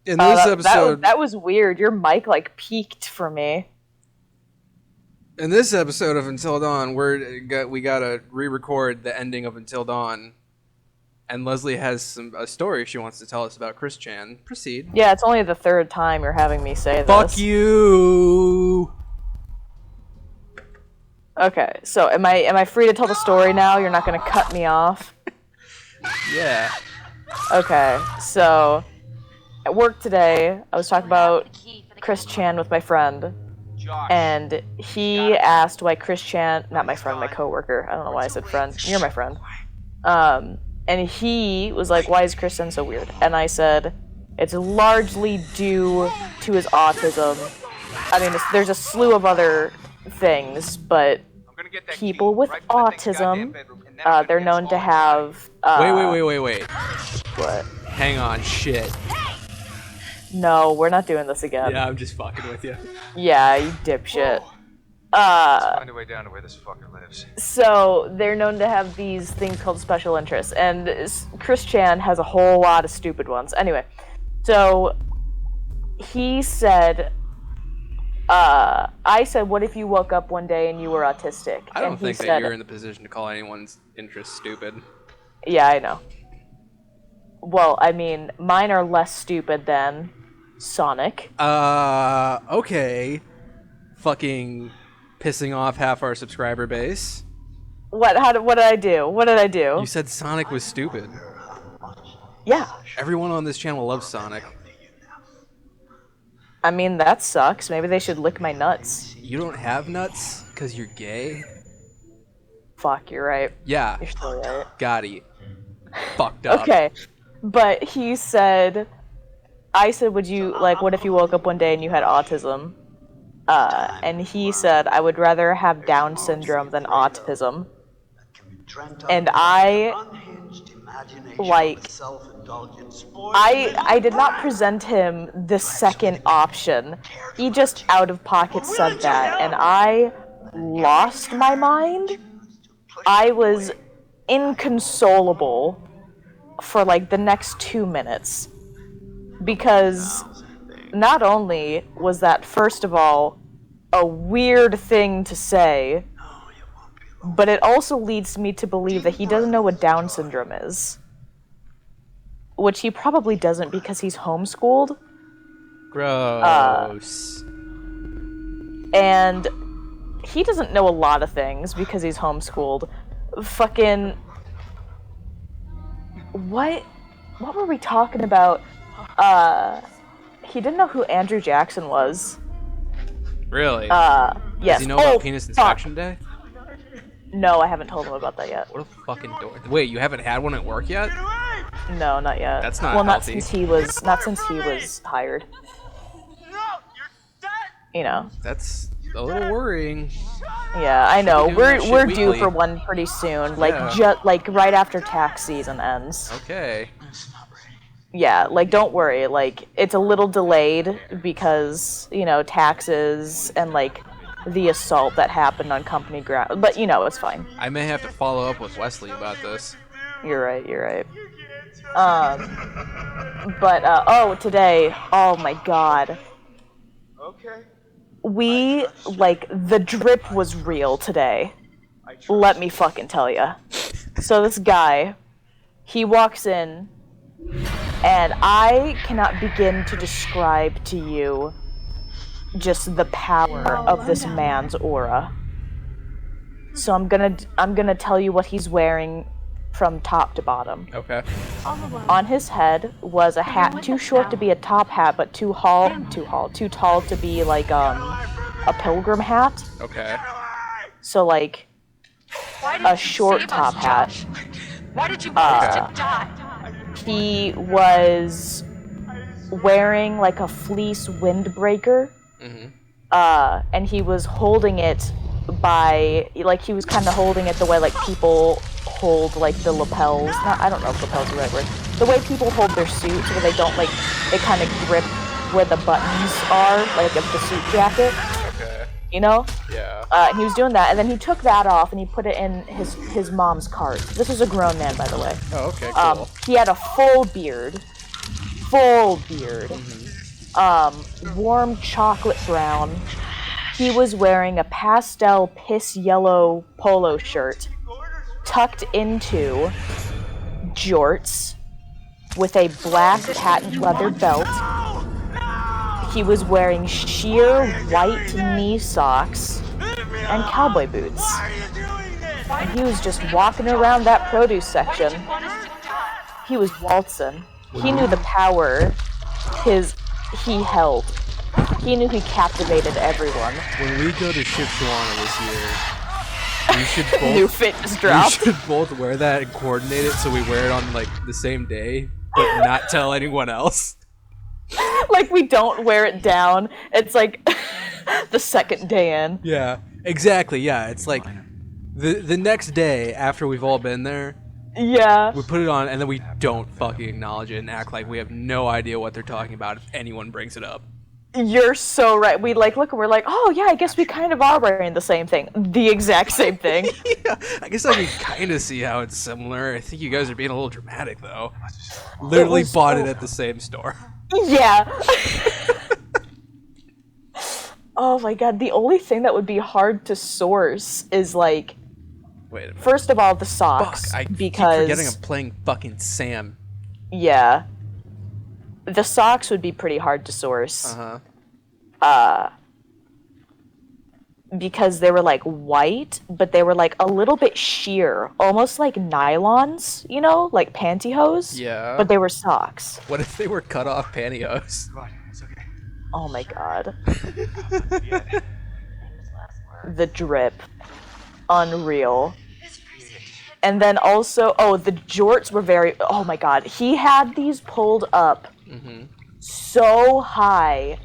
In this that was weird. Your mic like peaked for me. In this episode of Until Dawn, we gotta re-record the ending of Until Dawn, and Leslie has a story she wants to tell us about Chris Chan. Proceed. Yeah, it's only the third time you're having me say this. Fuck you. Okay, so am I free to tell the story now? You're not gonna cut me off? Yeah. Okay, so at work today, I was talking about Chris Chan with my friend, and he asked why Chris Chan, not my friend, my coworker. I don't know why I said friend. You're my friend. And he was like, why is Chris Chan so weird? And I said, it's largely due to his autism. I mean, there's a slew of other things, but people with autism, they're known to have... Wait. What? Hang on, shit. No, we're not doing this again. Yeah, I'm just fucking with you. Yeah, you dipshit. Let's find a way down to where this fucker lives. So, they're known to have these things called special interests, and Chris Chan has a whole lot of stupid ones. Anyway, so, he said, I said, what if you woke up one day and you were autistic? I don't think said, that you're in the position to call anyone's interest stupid. Yeah, I know. Well, I mean, mine are less stupid than Sonic. Okay. Fucking pissing off half our subscriber base. What did I do? What did I do? You said Sonic was stupid. Yeah. Everyone on this channel loves Sonic. I mean, that sucks. Maybe they should lick my nuts. You don't have nuts because you're gay? Fuck, you're right. Yeah. You're still right. Got it. Fucked up. Okay. But he said, I said, would you, like, what if you woke up one day and you had autism? And he said, I would rather have Down syndrome than autism. And I, like, I did not present him the second option. He just out of pocket said that, and I lost my mind. I was inconsolable for like the next 2 minutes, because not only was that, first of all, a weird thing to say, but it also leads me to believe that he doesn't know what Down syndrome is. Which he probably doesn't because he's homeschooled. Gross. And he doesn't know a lot of things because he's homeschooled. Fucking... What were we talking about? He didn't know who Andrew Jackson was. Really? Yes. Does he know about Penis Inspection Day? No, I haven't told him about that yet. What a fucking dork. Wait, you haven't had one at work yet? No, not yet. That's not well, healthy. Not since he was hired. You know. That's a little worrying. Yeah, I know. We're due weekly. for one pretty soon. Like Yeah. like right after tax season ends. Okay. Yeah, like don't worry. Like it's a little delayed because, you know, taxes and like the assault that happened on company ground. But you know, it's fine. I may have to follow up with Wesley about this. You're right. But today, oh my god. Okay. We, like, the drip was real today. Let me fucking tell ya. So this guy, he walks in, and I cannot begin to describe to you just the power of this man's aura. So I'm gonna tell you what he's wearing from top to bottom. Okay. On his head was a hat too short to be a top hat, but too tall to be like a pilgrim hat. Okay. So like a short top hat. Why did you want us to die? He was wearing like a fleece windbreaker. Mm-hmm. And he was holding it by, like, he was kind of holding it the way like people hold like the lapels. I don't know if lapels are the right word. The way people hold their suits, where they don't like, they kind of grip where the buttons are, like of the suit jacket. Okay. You know? Yeah. And he was doing that, and then he took that off and he put it in his mom's cart. This was a grown man, by the way. Oh, okay, cool. He had a full beard, full beard, warm chocolate brown. He was wearing a pastel piss yellow polo shirt, tucked into jorts, with a black patent leather belt. He was wearing sheer white knee socks and cowboy boots. And he was just walking around that produce section. He was waltzing. He knew the power he held. He knew he captivated everyone. When we go to Shipshawana this year, we should both New fit just dropped. we should both wear that and coordinate it so we wear it on like the same day, but not tell anyone else. Like we don't wear it down. It's like the second day in. Yeah, exactly. Yeah, it's like the next day after we've all been there, Yeah. we put it on and then we don't fucking acknowledge it and act like we have no idea what they're talking about if anyone brings it up. You're so right. We like look and we're like, oh yeah, I guess we kind of are wearing the same thing. The exact same thing. Yeah, I guess I can kind of see how it's similar. I think you guys are being a little dramatic though. Literally bought it at the same store. Yeah. Oh my god, the only thing that would be hard to source is like, Wait a minute. first of all, the socks. Fuck, I keep because forgetting I'm playing fucking Sam. yeah, the socks would be pretty hard to source. Because they were like white, but they were like a little bit sheer, almost like nylons, you know, like pantyhose. Yeah. But they were socks. What if they were cut off pantyhose? Come on, it's okay. Oh my god. Yeah. The drip. Unreal. And then also, oh, the jorts were very, oh my god. He had these pulled up so high.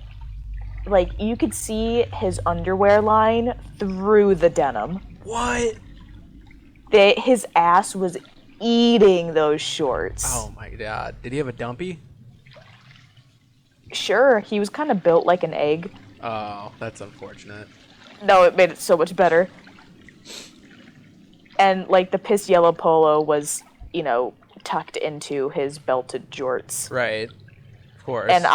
Like, you could see his underwear line through the denim. What? His ass was eating those shorts. Oh my god. Did he have a dumpy? Sure, he was kind of built like an egg. Oh, that's unfortunate. No, it made it so much better. And, like, the piss yellow polo was, you know, tucked into his belted jorts. Right. Of course. And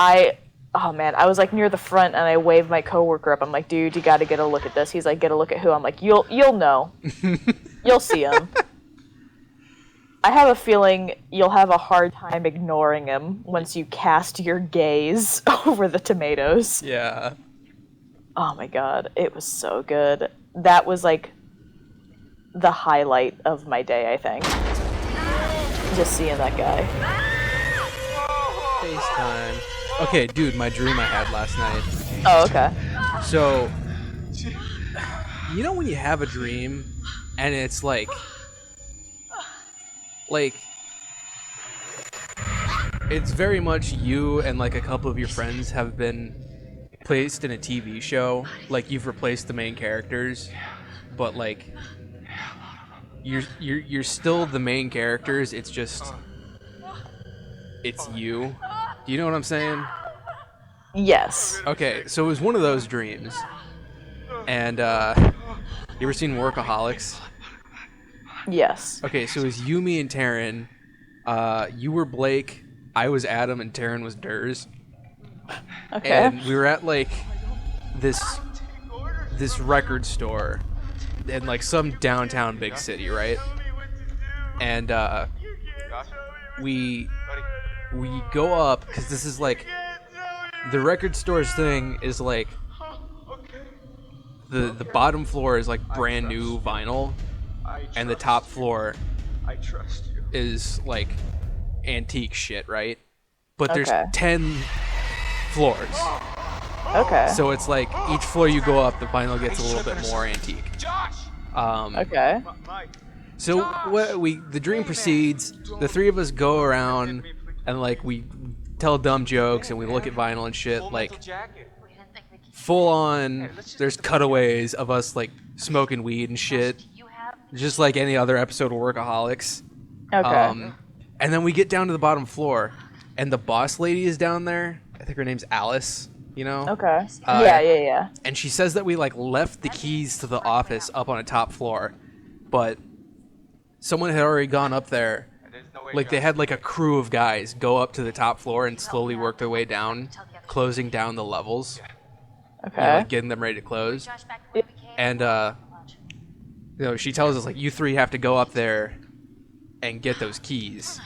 oh man, I was like near the front and I waved my coworker up. I'm like, dude, you gotta get a look at this. He's like, get a look at who? I'm like, you'll know. You'll see him. I have a feeling you'll have a hard time ignoring him once you cast your gaze over the tomatoes. Yeah. Oh my god, it was so good. That was like the highlight of my day, I think. Just seeing that guy. FaceTime. Okay, dude, my dream I had last night. Oh, okay. So, you know when you have a dream and it's like it's very much you and like a couple of your friends have been placed in a TV show, like you've replaced the main characters, but like you're still the main characters, it's just it's you. Do you know what I'm saying? Yes. Okay, so it was one of those dreams. And you ever seen Workaholics? Yes. Okay, so it was you, me, and Taryn. You were Blake, I was Adam, and Taryn was Durs. Okay. And we were at like this record store in like some downtown big city, right? And we go up because this is like the record store's thing is like the bottom floor is like brand new vinyl, and the top floor I trust you. is like antique shit, right? But there's Okay. 10 floors, Okay. so it's like each floor you go up, the vinyl gets a little bit more antique. Josh! Okay. Mike. So the dream proceeds. The three of us go around and like we tell dumb jokes and we look at vinyl and shit. Like Jacket. full on, there's cutaways of us like smoking weed and shit, just like any other episode of Workaholics. Okay. And then we get down to the bottom floor, and the boss lady is down there. I think her name's Alice. You know? Okay. Yeah. And she says that we like left the keys to the office up on a top floor, but someone had already gone up there like they had like a crew of guys go up to the top floor and slowly work their way down, closing down the levels. Okay. Like getting them ready to close. And she tells us like, you three have to go up there and get those keys.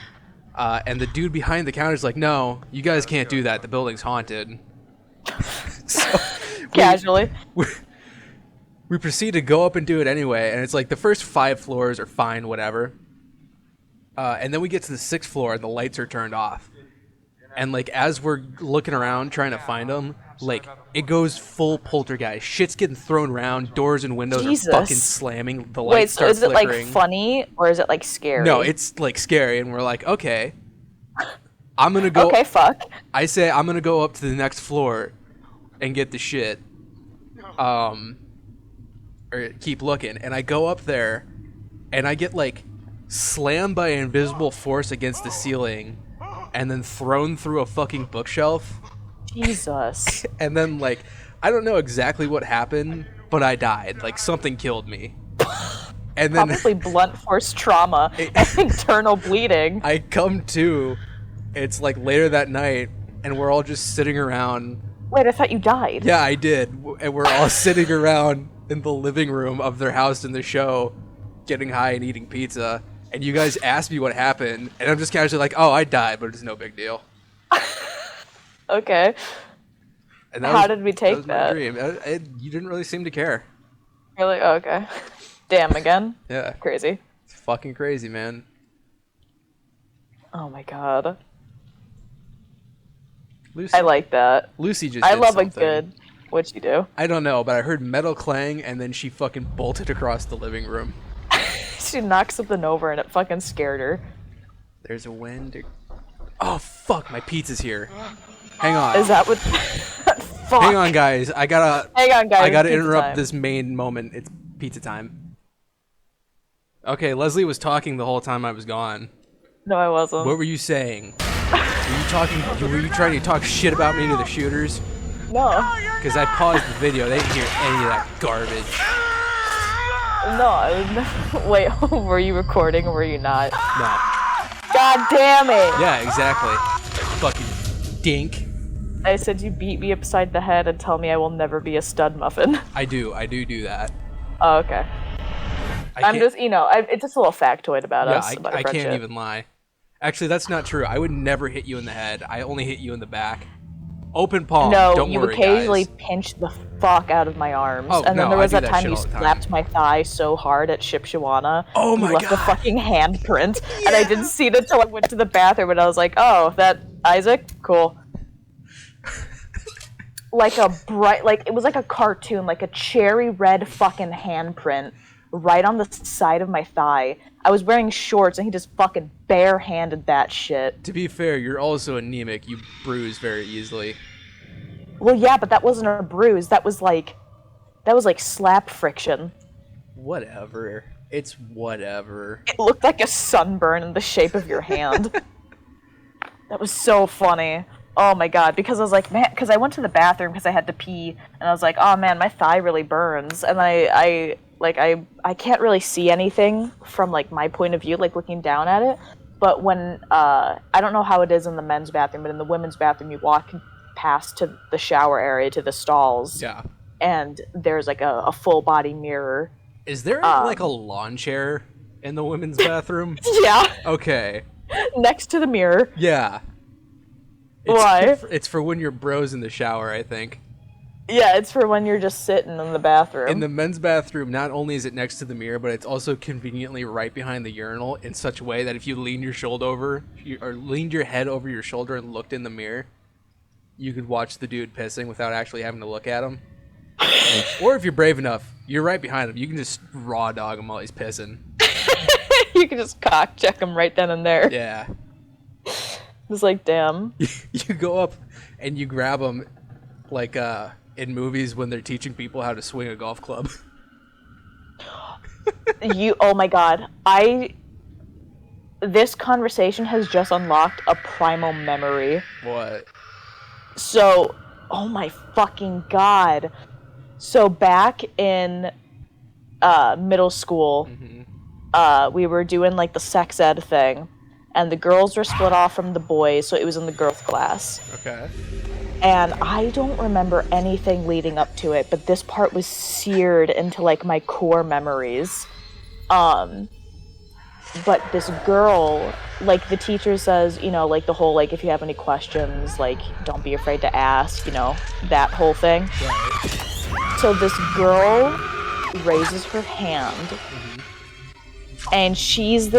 And the dude behind the counter is like, no, you guys can't do that. The building's haunted. So Casually. we proceed to go up and do it anyway. And it's like the first 5 floors are fine, whatever. And then we get to the 6th floor and the lights are turned off. And like as we're looking around trying to find them, like it goes full poltergeist. Shit's getting thrown around. Doors and windows Jesus. are fucking slamming. The lights Wait, so start is it flickering. like funny or is it like scary? No, it's like scary, and we're like, okay, I'm gonna go. Okay, fuck. I say I'm gonna go up to the next floor and get the shit. Or keep looking, and I go up there, and I get like slammed by an invisible force against the ceiling, and then thrown through a fucking bookshelf. Jesus. And then like I don't know exactly what happened, but I died. Like something killed me. And then Probably blunt force trauma and internal bleeding. I come to, it's like later that night, and we're all just sitting around. Wait, I thought you died. Yeah, I did. And we're all sitting around in the living room of their house in the show, getting high and eating pizza. And you guys asked me what happened, and I'm just casually like, oh, I died, but it's no big deal. Okay. And How did we take was my that? dream. You didn't really seem to care. Really? Oh, okay. Damn, again? Yeah. Crazy. It's fucking crazy, man. Oh my god. Lucy, I like that. Lucy just I did love something. a good... What'd you do? I don't know, but I heard metal clang, and then she fucking bolted across the living room. She knocked something over and it fucking scared her. There's a wind. Oh, fuck, my pizza's here. Hang on. Is that what... Fuck. Hang on, guys. I gotta Pizza interrupt time. this main moment. It's pizza time. Okay, Leslie was talking the whole time I was gone. No, I wasn't. What were you saying? Were you trying to talk shit about me to the shooters? No. Because I paused the video. They didn't hear any of that garbage. No. Wait, were you recording or were you not? No. God damn it! Yeah, exactly. Fucking dink. I said you beat me upside the head and tell me I will never be a stud muffin. I do that. Oh, okay. I I'm can't- just, it's just a little factoid about Yeah, us. About our I can't friendship. even lie. Actually, that's not true. I would never hit you in the head. I only hit you in the back. Open palm. No, Don't you worry, occasionally guys. pinch the fuck out of my arms. Oh, and then no, there I was do that that time shit you all the time. slapped my thigh so hard at Shipshawana. Oh my you left a God. fucking handprint. And I didn't see it until I went to the bathroom and I was like, oh, that Isaac? Cool. Like a bright, it was like a cartoon, like a cherry red fucking handprint right on the side of my thigh. I was wearing shorts and he just fucking barehanded that shit. To be fair, you're also anemic. You bruise very easily. Well, yeah, but that wasn't a bruise. That was like slap friction. Whatever. It's whatever. It looked like a sunburn in the shape of your hand. That was so funny. Oh my god, because I was like, man, because I went to the bathroom because I had to pee, and I was like, oh man, my thigh really burns, and I can't really see anything from like my point of view, like looking down at it. But when I don't know how it is in the men's bathroom, but in the women's bathroom, you walk past to the shower area to the stalls, Yeah. and there's like a full body mirror. Is there like a lawn chair in the women's bathroom? Yeah, Okay. next to the mirror. Yeah. Why? It's for when you're bros in the shower, I think. Yeah, it's for when you're just sitting in the bathroom. In the men's bathroom, not only is it next to the mirror, but it's also conveniently right behind the urinal in such a way that if you leaned your shoulder over, or leaned your head over your shoulder and looked in the mirror, you could watch the dude pissing without actually having to look at him. Or if you're brave enough, you're right behind him. You can just raw dog him while he's pissing. You can just cock check him right then and there. Yeah. It's like, damn. You go up and you grab him like in movies when they're teaching people how to swing a golf club. Oh my god. This conversation has just unlocked a primal memory. What? So, oh my fucking god. So back in middle school, we were doing like the sex ed thing. and the girls were split off from the boys, so it was in the girls class. Okay. And I don't remember anything leading up to it, but this part was seared into like my core memories. But this girl, like the teacher says, you know, like the whole like if you have any questions, like don't be afraid to ask, you know, that whole thing. Right. So this girl raises her hand, and she's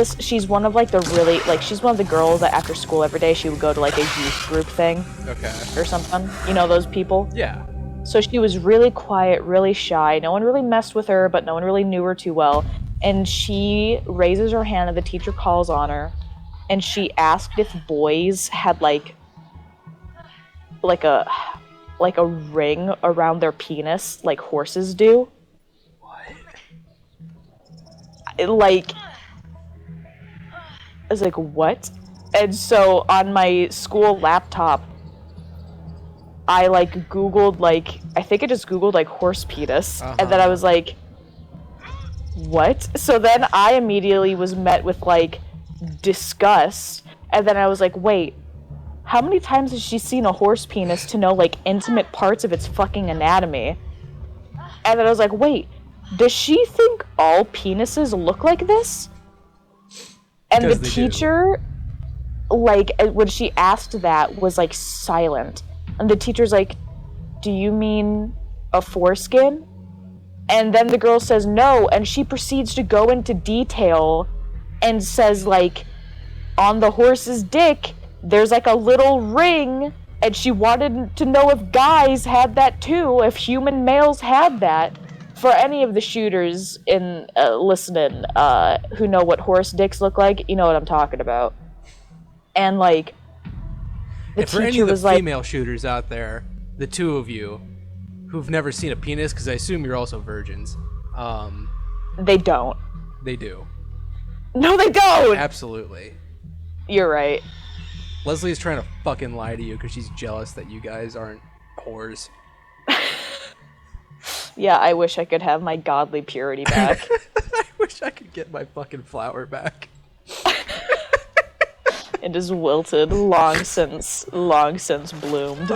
one of like the really, like she's one of the girls that after school every day she would go to like a youth group thing Okay. or something. You know those people? Yeah. So she was really quiet, really shy. No one really messed with her, but no one really knew her too well. And she raises her hand and the teacher calls on her, and she asked if boys had like a ring around their penis like horses do. Like, I was like, what? And so on my school laptop, I like Googled, like, I think I just Googled like horse penis, and then I was like, what? So then I immediately was met with like disgust, and then I was like, wait, how many times has she seen a horse penis to know like intimate parts of its fucking anatomy? And then I was like, wait, does she think all penises look like this? And Because the they do. teacher, like, when she asked that, was like silent. And the teacher's like, do you mean a foreskin? And then the girl says no, and she proceeds to go into detail and says, like, on the horse's dick, there's like a little ring, and she wanted to know if guys had that too, if human males had that. For any of the shooters in listening who know what horse dicks look like, you know what I'm talking about. And like, the And for any teacher of the was like, female shooters out there, the two of you who've never seen a penis, because I assume you're also virgins, they don't. they do. No, they don't! Absolutely. You're right. Leslie is trying to fucking lie to you because she's jealous that you guys aren't whores. Yeah, I wish I could have my godly purity back. I wish I could get my fucking flower back. It is wilted, long since bloomed.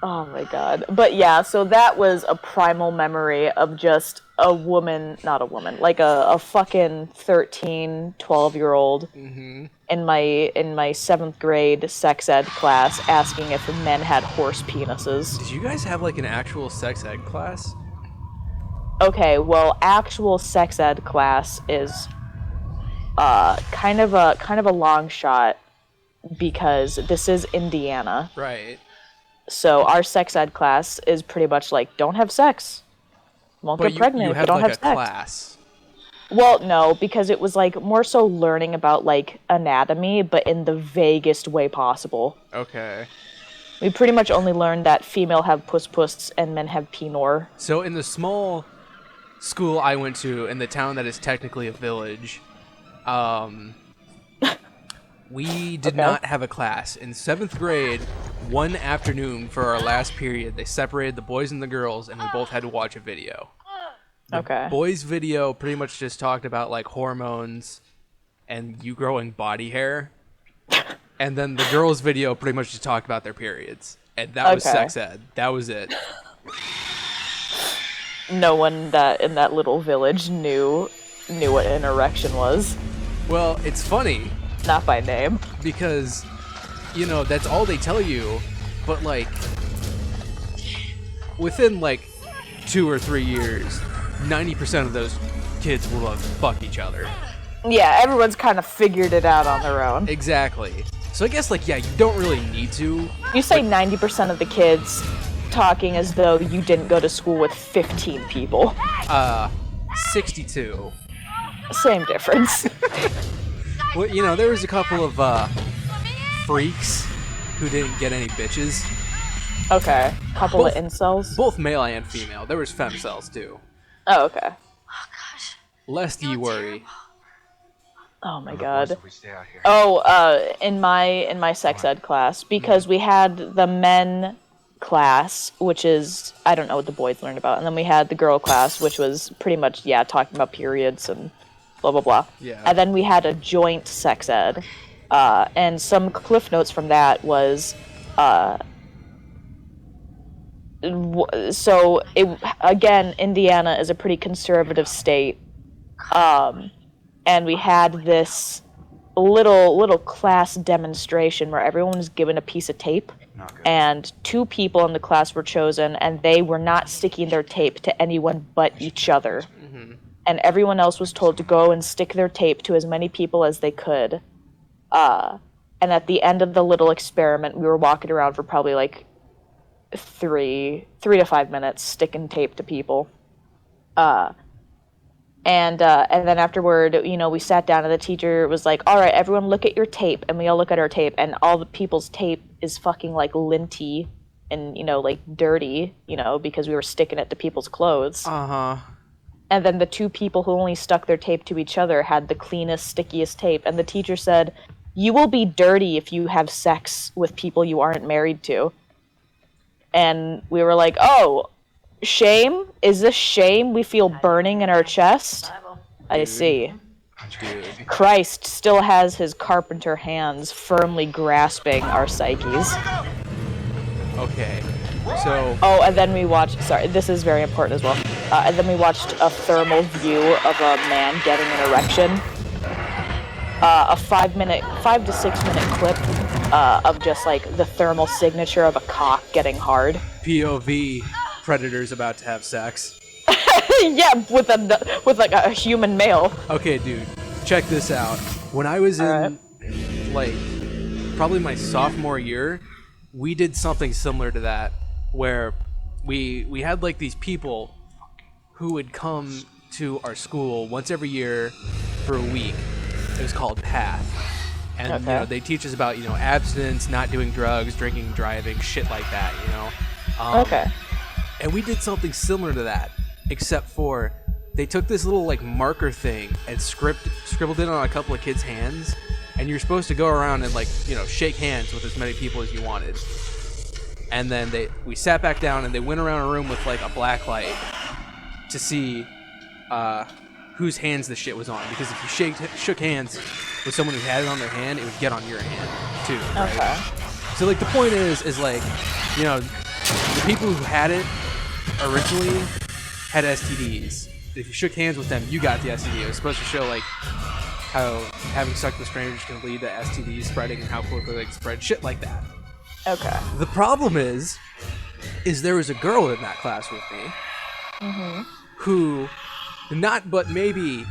Oh my god. But yeah, so that was a primal memory of just a woman, not a woman, like a fucking 13, 12-year-old in my 7th grade sex ed class asking if men had horse penises. Did you guys have like an actual sex ed class? Okay, well, actual sex ed class is kind of a long shot because this is Indiana. Right. So our sex ed class is pretty much like, don't have sex. Won't But get pregnant you if you had don't like have a sex. class. Well, no, because it was like more so learning about like anatomy, but in the vaguest way possible. Okay. We pretty much only learned that female have puss and men have penor. So in the small school I went to, in the town that is technically a village, we did not have a class. In 7th grade, one afternoon for our last period, they separated the boys and the girls, and we both had to watch a video. Okay. Boys' video pretty much just talked about like hormones and you growing body hair. And then the girls' video pretty much just talked about their periods. And that was Okay. sex ed. That was it. No one that in that little village knew what an erection was. Well, it's funny Not by name. because, you know, that's all they tell you, but like within like 2 or 3 years, 90% of those kids will fuck each other. Yeah, everyone's kind of figured it out on their own. Exactly. So I guess like, yeah, you don't really need to. You say 90% of the kids talking as though you didn't go to school with 15 people. 62. Same difference. Well, you know, there was a couple of freaks who didn't get any bitches. Okay. Couple of Both- incels. Both male and female. There was femcells too. Oh, okay. Lest ye worry. Oh my god. If we stay out here. Oh, in my sex ed class, because we had the men class, which is, I don't know what the boys learned about, and then we had the girl class, which was pretty much, yeah, talking about periods and blah blah blah. Yeah. And then we had a joint sex ed, and some cliff notes from that was, so it again, Indiana is a pretty conservative state, and we had this little class demonstration where everyone was given a piece of tape. And 2 people in the class were chosen, and they were not sticking their tape to anyone but each other. And everyone else was told to go and stick their tape to as many people as they could. And at the end of the little experiment, we were walking around for probably like 3 to 5 minutes, sticking tape to people. And then afterward, we sat down, and the teacher was like, all right, everyone look at your tape. And we all look at our tape, and all the people's tape is fucking like linty and, like dirty, because we were sticking it to people's clothes. Uh-huh. And then the 2 people who only stuck their tape to each other had the cleanest, stickiest tape. And the teacher said, you will be dirty if you have sex with people you aren't married to. And we were like, oh, shame? Is this shame we feel burning in our chest? I see. Dude. Christ still has his carpenter hands firmly grasping our psyches. Okay. So. Oh, and then we watched, sorry, this is very important as well. And then we watched a thermal view of a man getting an erection. A 5 to 6 minute clip of just like the thermal signature of a cock getting hard. POV, predators about to have sex. Yeah, with like a human male. Okay, dude, check this out. When I was in, like, probably my sophomore year, we did something similar to that, where we had, like, these people who would come to our school once every year for a week. It was called PATH. And, they teach us about, abstinence, not doing drugs, drinking, driving, shit like that, Okay. And we did something similar to that, except for they took this little like marker thing and scribbled it on a couple of kids' hands, and you're supposed to go around and like shake hands with as many people as you wanted. And then we sat back down and they went around a room with like a black light to see whose hands the shit was on, because if you shook hands with someone who had it on their hand, it would get on your hand too. Right? Okay. So like the point is like the people who had it originally had STDs. If you shook hands with them, you got the STD. It was supposed to show like how having sex with strangers can lead to STDs spreading and how quickly they can spread, shit like that. Okay. The problem is there was a girl in that class with me who, not but maybe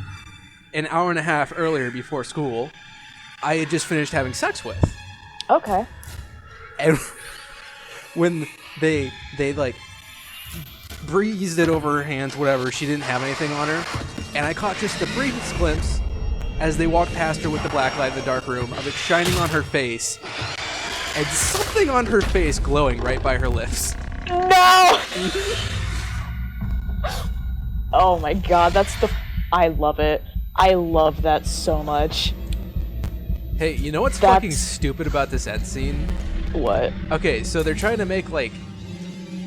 an hour and a half earlier before school, I had just finished having sex with. Okay. And when they like breezed it over her hands, whatever, she didn't have anything on her, and I caught just the briefest glimpse as they walked past her with the black light in the dark room of it shining on her face and something on her face glowing right by her lips. No! Oh my god, I love it. I love that so much. Hey, you know what's fucking stupid about this end scene? What? Okay, so they're trying to make like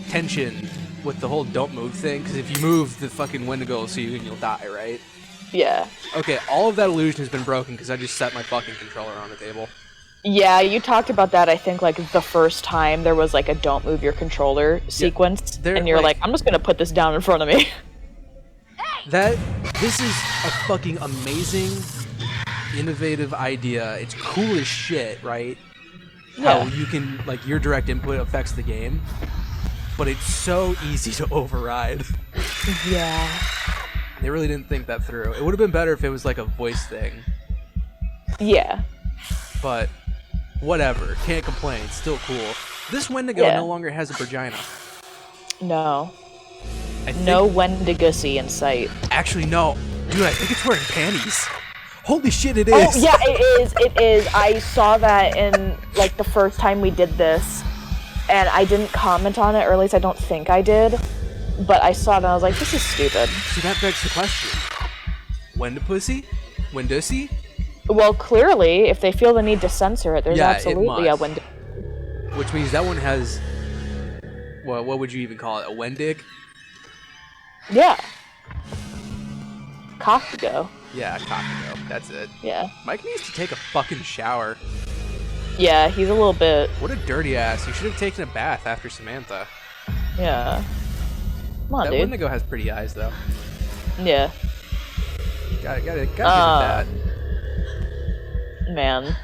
tension with the whole don't move thing, because if you move, the fucking Wendigo will see you and you'll die, right? Yeah. Okay, all of that illusion has been broken because I just set my fucking controller on the table. Yeah, you talked about that, I think, like, the first time there was, like, a don't move your controller sequence, and you're like, I'm just gonna put this down in front of me. This is a fucking amazing, innovative idea. It's cool as shit, right? Yeah. How you can, like, your direct input affects the game, but it's so easy to override. Yeah. They really didn't think that through. It would have been better if it was, like, a voice thing. Yeah. But whatever, can't complain. It's still cool. This Wendigo no longer has a vagina. No. I think, no Wendigossy in sight. Actually, no. Dude, I think it's wearing panties. Holy shit, it is. Oh, yeah, it is. I saw that in, like, the first time we did this, and I didn't comment on it, or at least I don't think I did, but I saw it and I was like, this is stupid. So that begs the question. Wendipussy? Wendussy? Well, clearly, if they feel the need to censor it, there's absolutely a Wendigo. Which means that one has, well, what would you even call it? A Wendig? Yeah. cock to go. Yeah, Kakugo. That's it. Yeah. Mike needs to take a fucking shower. Yeah, he's a little bit. What a dirty ass. You should have taken a bath after Samantha. Yeah. Come on, That dude. Wendigo has pretty eyes, though. Yeah. Gotta give it that. Man.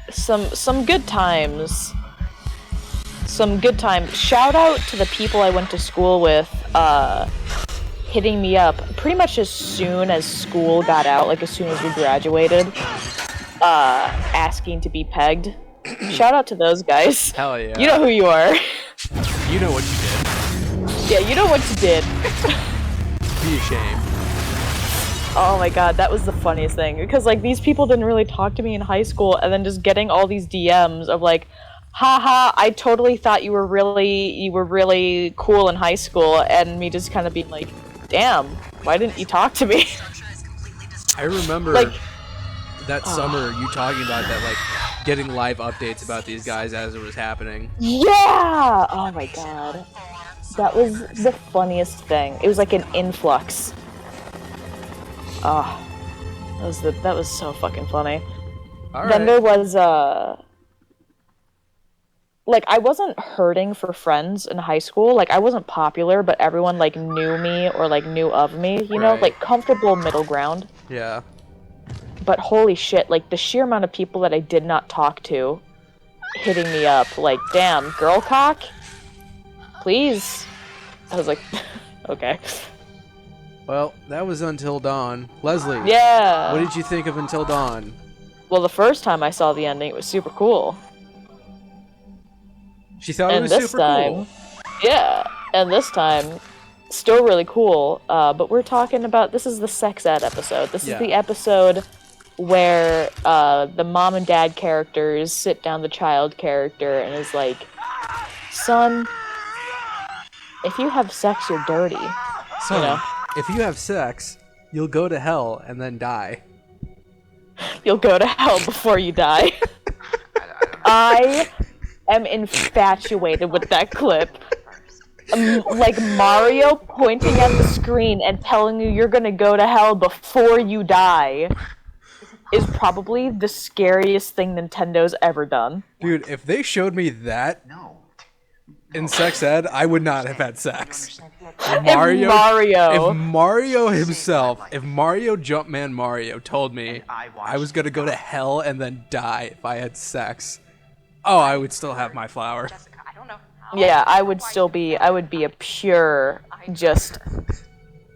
Some good times. Some good times. Shout out to the people I went to school with, hitting me up pretty much as soon as school got out, like as soon as we graduated, asking to be pegged. Shout out to those guys. Hell yeah. You know who you are. You know what you did. Yeah, you know what you did. Be ashamed. Oh my god, that was the funniest thing. Because, like, these people didn't really talk to me in high school, and then just getting all these DMs of, like, haha, I totally thought you were really cool in high school, and me just kind of being like, damn, why didn't you talk to me? I remember Like- that summer you talking about that, like, getting live updates about these guys as it was happening. Yeah! Oh my god. That was the funniest thing. It was like an influx. Ah. That was so fucking funny. All Then right. there was like, I wasn't hurting for friends in high school. Like, I wasn't popular, but everyone like knew me or like knew of me, you know, Right. like comfortable middle ground. Yeah. But holy shit, like the sheer amount of people that I did not talk to hitting me up, like, damn, girl cock? Please. I was like, okay. Well, that was Until Dawn. Leslie. Yeah. What did you think of Until Dawn? Well, the first time I saw the ending, it was super cool. She thought it And was this super time, cool. yeah, and this time, still really cool. But we're talking about, this is the sex ed episode. This Yeah. is the episode where the mom and dad characters sit down the child character and is like, son, if you have sex, you're dirty. Son, know. if you have sex, you'll go to hell and then die. You'll go to hell before you die. I am infatuated with that clip. Like Mario pointing at the screen and telling you you're gonna go to hell before you die is probably the scariest thing Nintendo's ever done. Dude, if they showed me that in sex ed, I would not have had sex. If Mario himself, if Mario Jumpman Mario told me I was gonna go to hell and then die if I had sex, oh, I would still have my flower. Jessica, I don't know how. Yeah, I would be a pure, just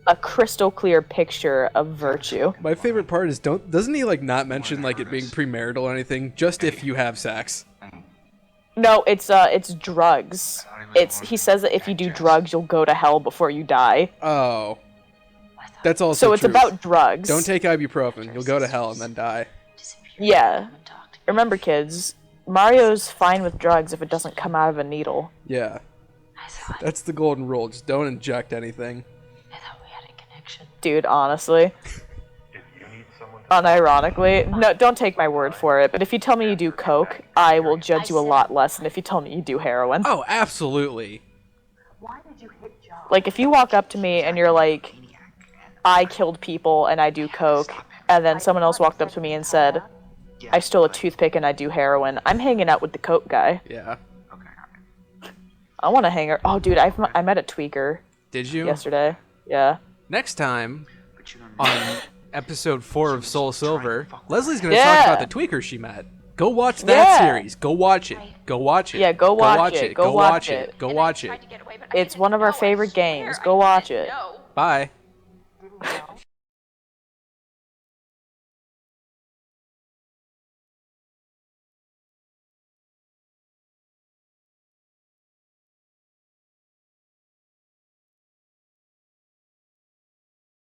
a crystal clear picture of virtue. My favorite part is doesn't he like not mention like it being premarital or anything? Just if you have sex. No, it's drugs. He says that if you do drugs, you'll go to hell before you die. Oh, that's also So it's true. about drugs. Don't take ibuprofen. You'll go to hell and then die. Yeah. Remember, kids, Mario's fine with drugs if it doesn't come out of a needle. Yeah, I thought that's the golden rule. Just don't inject anything. we had a connection. Dude, honestly. Unironically. No, don't take my word for it, but if you tell me you do coke, I will judge you a lot less than if you tell me you do heroin. Oh, absolutely. Like, if you walk up to me and you're like, I killed people and I do coke, and then someone else walked up to me and said, I stole a toothpick and I do heroin, I'm hanging out with the coke guy. Yeah. I want to hang out. Oh, dude, I met a tweaker Did you? yesterday. Yeah. Next time on episode 4 of Soul Silver, Leslie's gonna Yeah. talk about the tweaker she met. Go watch that Yeah. series. Go watch it. Go watch it. Yeah, go watch it. Go watch it. Go watch it. It's one of our favorite games. Go watch it. Bye.